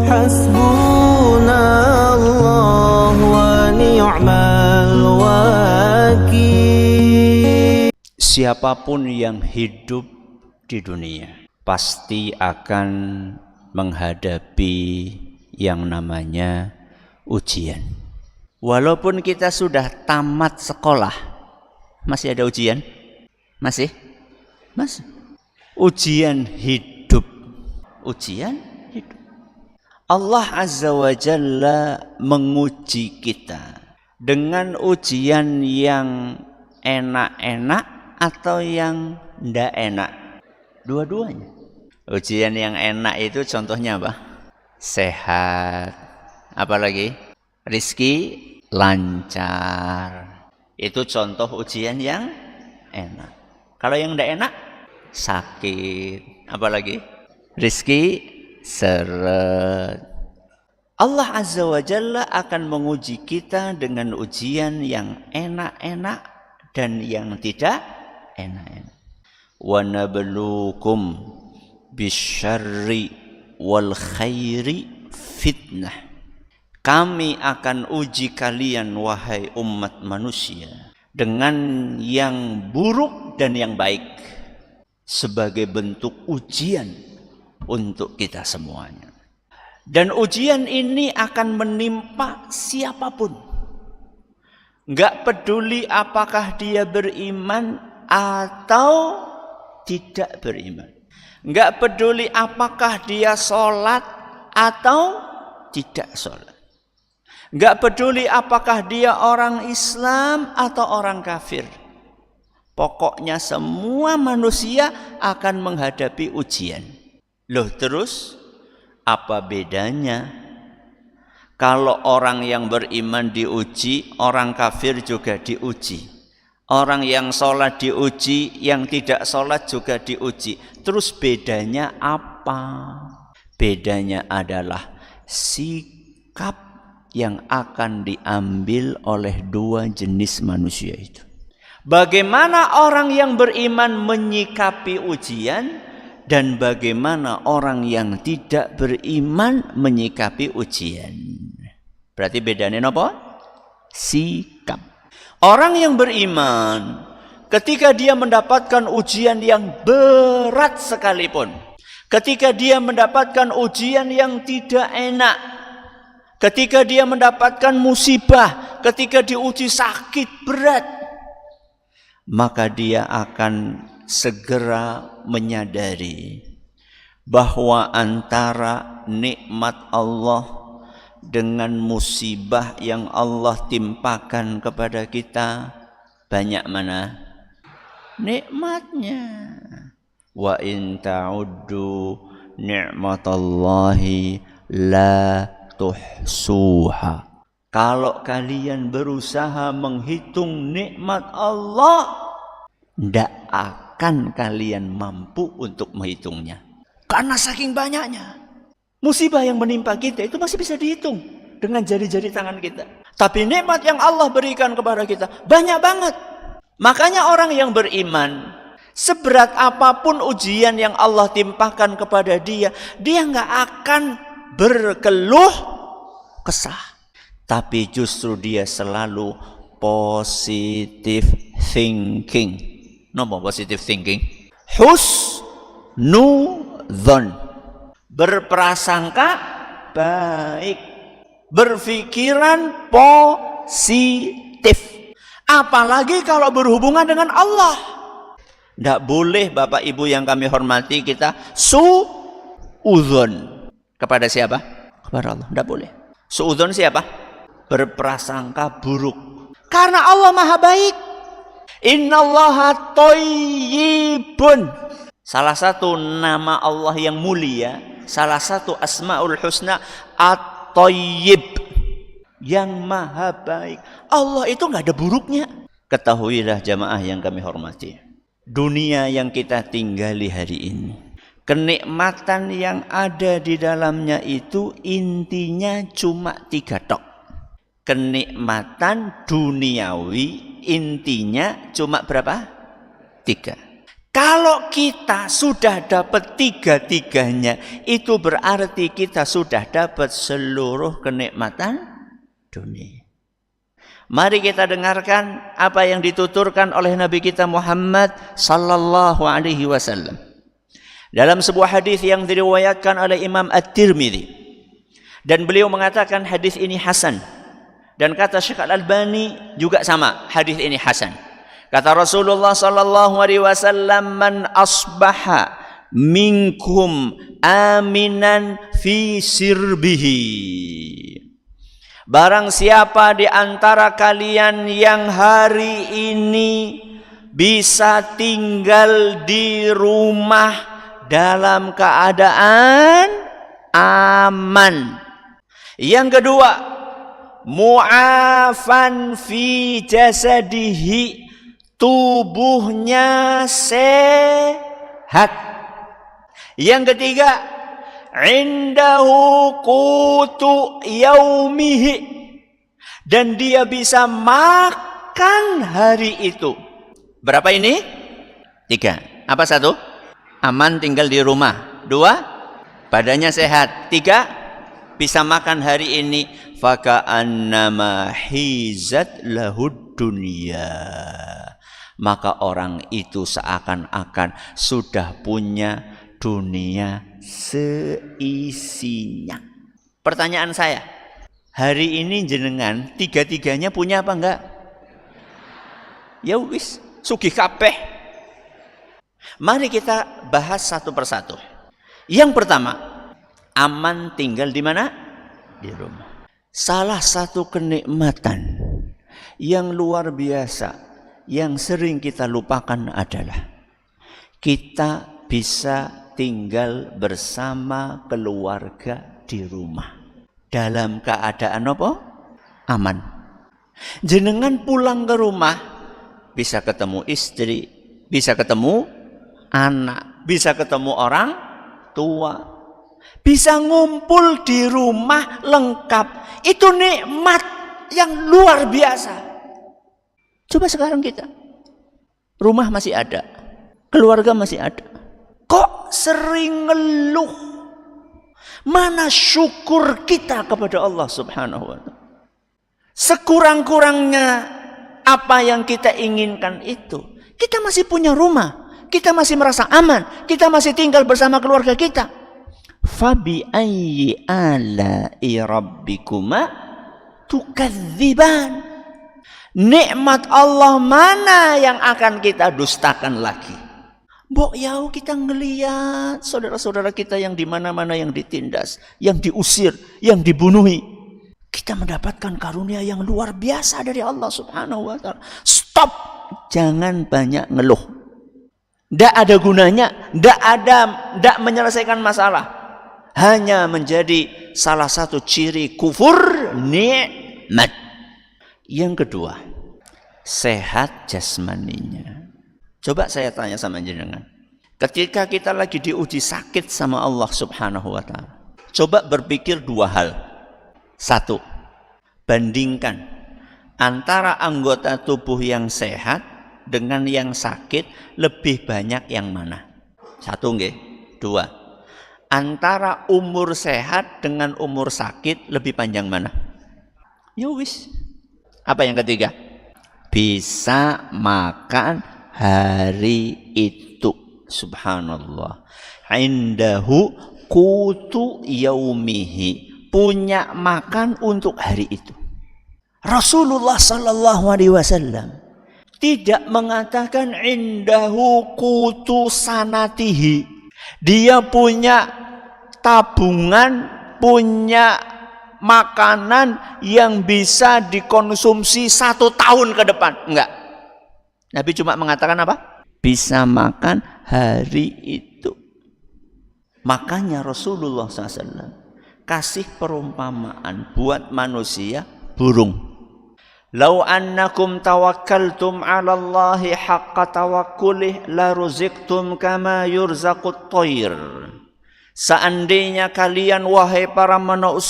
Hasbunallah wa ni'mal wakil. Siapapun yang hidup di dunia pasti akan menghadapi yang namanya ujian. Walaupun kita sudah tamat sekolah, masih ada ujian? Masih? Ujian hidup. Ujian hidup. Allah Azza wa Jalla menguji kita dengan ujian yang enak-enak atau yang ndak enak. Dua-duanya. Ujian yang enak itu contohnya apa? Sehat. Apalagi? Rizki lancar. Itu contoh ujian yang enak. Kalau yang ndak enak, sakit. Apalagi? Rizki seret. Allah Azza wa Jalla akan menguji kita dengan ujian yang enak-enak dan yang tidak enak-enak. Wa nabluukum bisyarri wal khairi fitnah. Kami akan uji kalian wahai umat manusia dengan yang buruk dan yang baik sebagai bentuk ujian untuk kita semuanya. Dan ujian ini akan menimpa siapapun. Enggak peduli apakah dia beriman atau tidak beriman. Enggak peduli apakah dia sholat atau tidak sholat. Enggak peduli apakah dia orang Islam atau orang kafir. Pokoknya semua manusia akan menghadapi ujian. Loh terus apa bedanya? Kalau orang yang beriman diuji, orang kafir juga diuji. Orang yang sholat diuji, yang tidak sholat juga diuji. Terus bedanya apa? Bedanya adalah sikap yang akan diambil oleh dua jenis manusia itu. Bagaimana orang yang beriman menyikapi ujian dan bagaimana orang yang tidak beriman menyikapi ujian. Berarti bedanya apa? Sikap. Orang yang beriman ketika dia mendapatkan ujian yang berat sekalipun, ketika dia mendapatkan ujian yang tidak enak, ketika dia mendapatkan musibah, ketika diuji sakit berat, maka dia akan segera menyadari bahwa antara nikmat Allah dengan musibah yang Allah timpakan kepada kita, banyak mana nikmatnya. Wa in ta'uddu ni'matallahi la tuhsuha. Kalau kalian berusaha menghitung nikmat Allah, tidak akan kalian mampu untuk menghitungnya. Karena saking banyaknya. Musibah yang menimpa kita itu masih bisa dihitung dengan jari-jari tangan kita. Tapi nikmat yang Allah berikan kepada kita banyak banget. Makanya orang yang beriman, seberat apapun ujian yang Allah timpakan kepada dia, dia nggak akan berkeluh kesah. Tapi justru dia selalu positive thinking. Apa positive thinking? Husnudzon. Berprasangka baik, berpikiran positif. Apalagi kalau berhubungan dengan Allah. Tidak boleh Bapak Ibu yang kami hormati kita suudzon kepada siapa? Kepada Allah. Tidak boleh. Suudzon siapa? Berprasangka buruk. Karena Allah Maha Baik. Innallaha thayyibun. Salah satu nama Allah yang mulia, salah satu Asmaul Husna, At-Thayyib, yang Maha Baik. Allah itu nggak ada buruknya. Ketahuilah jamaah yang kami hormati, dunia yang kita tinggali hari ini, kenikmatan yang ada di dalamnya itu intinya cuma 3 tok. Kenikmatan duniawi intinya cuma berapa? 3. Kalau kita sudah dapat tiga-tiganya, itu berarti kita sudah dapat seluruh kenikmatan dunia. Mari kita dengarkan apa yang dituturkan oleh Nabi kita Muhammad sallallahu alaihi wasallam. Dalam sebuah hadis yang diriwayatkan oleh Imam At-Tirmidzi, dan beliau mengatakan hadis ini hasan. Dan kata Syekh Al-Albani juga sama, hadis ini hasan. Kata Rasulullah sallallahu alaihi wasallam, "Man asbaha minkum aminan fi sirbihi." Barang siapa di antara kalian yang hari ini bisa tinggal di rumah dalam keadaan aman. Yang kedua, mu'afan fi jasadihi, tubuhnya sehat. Yang ketiga, indahu qutu yaumihi, dan dia bisa makan hari itu. Berapa ini? 3. Apa 1? Aman tinggal di rumah. 2, badannya sehat. 3, bisa makan hari ini. Faka'annama hizat lahud dunya, maka orang itu seakan-akan sudah punya dunia seisinya. Pertanyaan saya, hari ini jenengan tiga-tiganya punya apa enggak? Ya wis, sugih kabeh. Mari kita bahas satu persatu. Yang pertama, aman tinggal di mana? Di rumah. Salah satu kenikmatan yang luar biasa yang sering kita lupakan adalah kita bisa tinggal bersama keluarga di rumah dalam keadaan apa? Aman. Jenengan pulang ke rumah bisa ketemu istri, bisa ketemu anak, bisa ketemu orang tua, bisa ngumpul di rumah lengkap. Itu nikmat yang luar biasa. Coba sekarang kita, rumah masih ada, keluarga masih ada, kok sering ngeluh? Mana syukur kita kepada Allah subhanahu wa ta'ala? Sekurang-kurangnya apa yang kita inginkan itu, kita masih punya rumah, kita masih merasa aman, kita masih tinggal bersama keluarga kita. Fabi ayyi ala'i rabbikuma tukadziban. Nikmat Allah mana yang akan kita dustakan lagi? Mbok yau kita ngelihat saudara-saudara kita yang di mana-mana yang ditindas, yang diusir, yang dibunuhi. Kita mendapatkan karunia yang luar biasa dari Allah subhanahu wa ta'ala. Stop, jangan banyak ngeluh. Tidak ada gunanya, tidak menyelesaikan masalah. Hanya menjadi salah satu ciri kufur nikmat. Yang kedua, sehat jasmaninya. Coba saya tanya sama jenengan, ketika kita lagi diuji sakit sama Allah subhanahu wa ta'ala, coba berpikir 2 hal. 1, bandingkan antara anggota tubuh yang sehat dengan yang sakit, lebih banyak yang mana? 1 nggih. 2, antara umur sehat dengan umur sakit, lebih panjang mana? Ya wis. Apa yang ketiga? Bisa makan hari itu. Subhanallah. Indahu qutu yaumihi, punya makan untuk hari itu. Rasulullah sallallahu alaihi wasallam tidak mengatakan indahu qutu sanatihi. Dia punya tabungan, punya makanan yang bisa dikonsumsi 1 tahun ke depan. Enggak. Nabi cuma mengatakan apa? Bisa makan hari itu. Makanya Rasulullah SAW kasih perumpamaan buat manusia burung. Lau annakum tawakkaltum 'ala Allahi haqqa tawakkulih la ruziktum kama yurzaqut thair. Seandainya kalian wahai para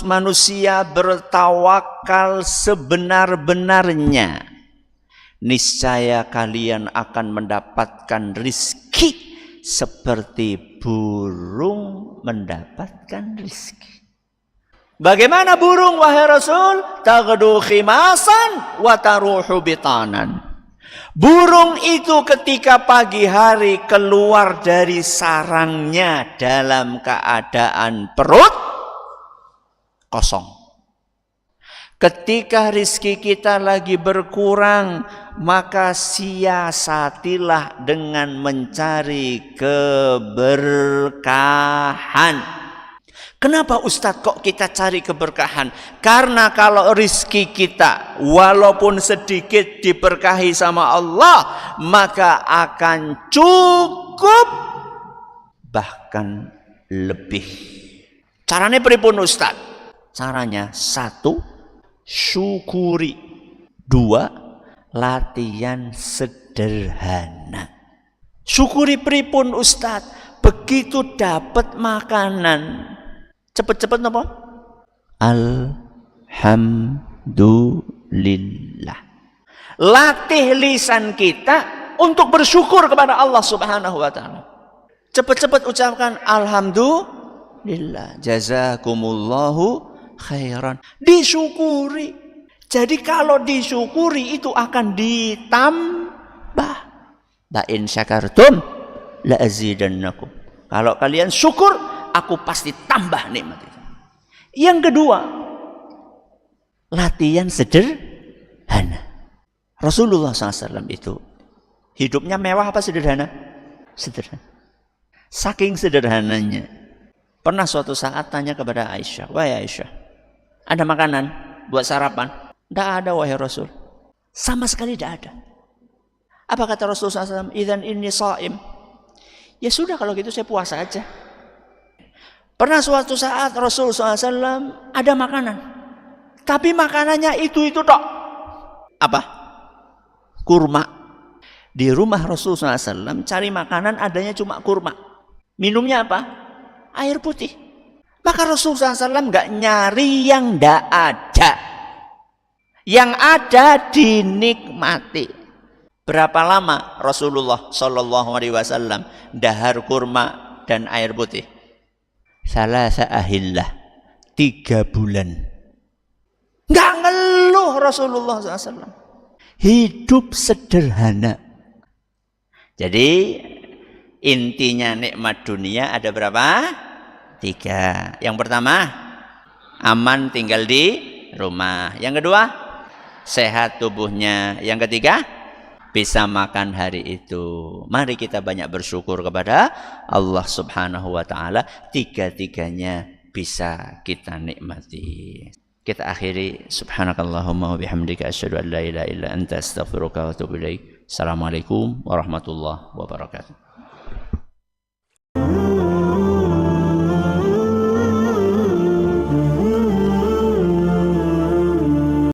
manusia bertawakal sebenar-benarnya, niscaya kalian akan mendapatkan rizki seperti burung mendapatkan rizki. Bagaimana burung wahai Rasul? Taghdu khimasan wa taruhu bitanan. Burung itu ketika pagi hari keluar dari sarangnya dalam keadaan perut kosong. Ketika rizki kita lagi berkurang, maka siasatilah dengan mencari keberkahan. Kenapa Ustadz kok kita cari keberkahan? Karena kalau rizki kita walaupun sedikit diberkahi sama Allah, maka akan cukup bahkan lebih. Caranya pripun Ustadz? Caranya 1, syukuri. 2, latihan sederhana. Syukuri pripun Ustadz? Begitu dapat makanan, cepet-cepet apa? Alhamdulillah. Latih lisan kita untuk bersyukur kepada Allah Subhanahu wa taala. Cepet-cepet ucapkan alhamdulillah. Jazakumullahu khairan. Disyukuri. Jadi kalau disyukuri itu akan ditambah. La in syakartum la azidannakum. Kalau kalian syukur, aku pasti tambah nikmat itu. Yang kedua, latihan sederhana. Rasulullah SAW itu hidupnya mewah apa sederhana? Sederhana. Saking sederhananya, pernah suatu saat tanya kepada Aisyah, wahai Aisyah, ada makanan buat sarapan? Tidak ada wahai Rasul. Sama sekali tidak ada. Apa kata Rasulullah SAW? Idzan inni shaim. Ya sudah kalau gitu saya puasa aja. Pernah suatu saat Rasulullah SAW ada makanan, tapi makanannya itu tok. Apa? Kurma. Di rumah Rasulullah SAW cari makanan adanya cuma kurma. Minumnya apa? Air putih. Maka Rasulullah SAW nggak nyari yang ndak ada. Yang ada dinikmati. Berapa lama Rasulullah SAW dahar kurma dan air putih? Salasa ahillah, 3 bulan. Nggak ngeluh Rasulullah SAW. Hidup sederhana. Jadi intinya nikmat dunia ada berapa? 3. Yang pertama, aman tinggal di rumah. Yang kedua, sehat tubuhnya. Yang ketiga, bisa makan hari itu. Mari kita banyak bersyukur kepada Allah Subhanahu wa taala. 3-tiganya bisa kita nikmati. Kita akhiri subhanakallahumma wa bihamdika asyhadu an la ilaha illa anta astaghfiruka wa atubu ilaik. Assalamualaikum warahmatullahi wabarakatuh.